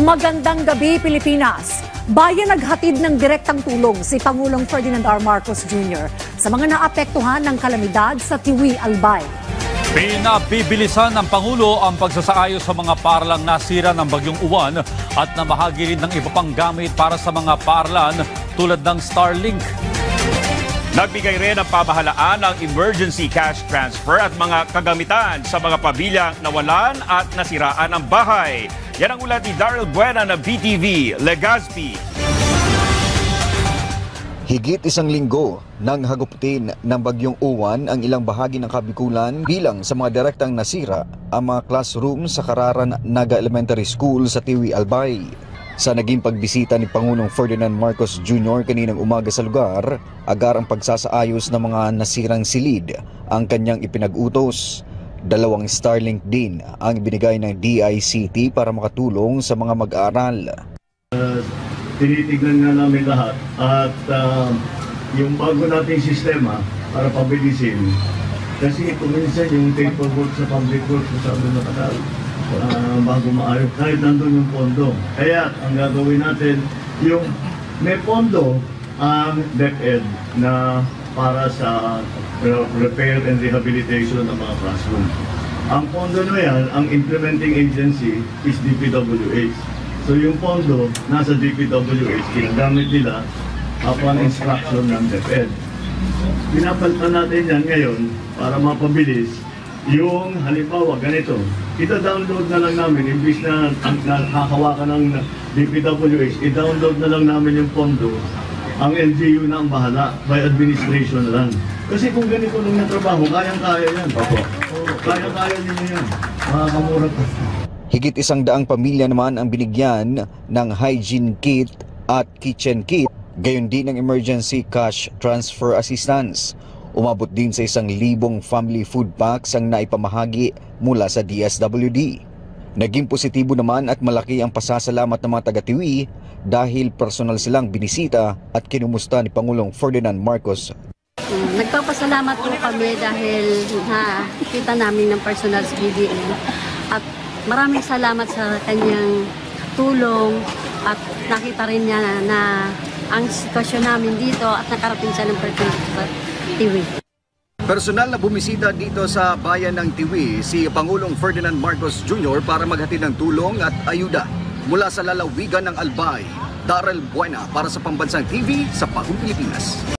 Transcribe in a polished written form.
Magandang gabi, Pilipinas. Bayan naghatid ng direktang tulong si Pangulong Ferdinand R. Marcos Jr. sa mga naapektuhan ng kalamidad sa Tiwi, Albay. Pinabibilisan ng Pangulo ang pagsasaayos sa mga paaralang nasira ng Bagyong Uwan at namahagi rin ng iba pang gamit para sa mga paaralan tulad ng Starlink. Nagbigay rin ng pamahalaan ng emergency cash transfer at mga kagamitan sa mga pamilyang nawalan at nasiraan ng bahay. Yan ang ulat ni Daryl Buena ng BTV, Legazpi. Higit isang linggo nang haguputin ng Bagyong Uwan ang ilang bahagi ng Kabikulan bilang sa mga direktang nasira ang mga classroom sa Kararan Naga Elementary School sa Tiwi, Albay. Sa naging pagbisita ni Pangulong Ferdinand Marcos Jr. kaninang umaga sa lugar, agar ang pagsasaayos ng mga nasirang silid ang kanyang ipinag-utos. 2 Starlink din ang ibinigay ng DICT para makatulong sa mga mag-aaral. Tinitignan nga namin lahat at yung bago nating sistema para pabilisin. Kasi kuminsan yung paperwork sa public works masyado nakatagal. Bago maayos, kahit nandun yung pondo. Kaya ang gagawin natin, yung may pondo ang DepEd na para sa repair and rehabilitation ng mga classroom. Ang pondo na yan, ang implementing agency is DPWH. So yung pondo nasa DPWH, ginagamit nila upon instruction ng DepEd. Pinapalitan natin yan ngayon para mapabilis. Yung halimbawa ganito, ita-download na lang namin, imbis na nakakawakan ng DPWH, i-download na lang namin yung pondo. Ang LGU na ang bahala, by administration na lang. Kasi kung ganito lang yung trabaho, kayang-kaya yan. Opo. Kayang-kaya ninyo yan. Makakamura pa. Higit 100 pamilya naman ang binigyan ng hygiene kit at kitchen kit, gayon din ng emergency cash transfer assistance. Umabot din sa 1,000 family food packs ang naipamahagi mula sa DSWD. Naging positibo naman at malaki ang pasasalamat ng mga taga-Tiwi dahil personal silang binisita at kinumusta ni Pangulong Ferdinand Marcos. Nagpapasalamat po kami dahil nakita namin ng personal sa BDM at maraming salamat sa kanyang tulong at nakita rin niya na ang sitwasyon namin dito at nakarating siya ng personal sa Tiwi. Personal na bumisita dito sa bayan ng Tiwi si Pangulong Ferdinand Marcos Jr. para maghatid ng tulong at ayuda mula sa lalawigan ng Albay. Daryl Buena para sa Pambansang TV sa Bagong Pilipinas.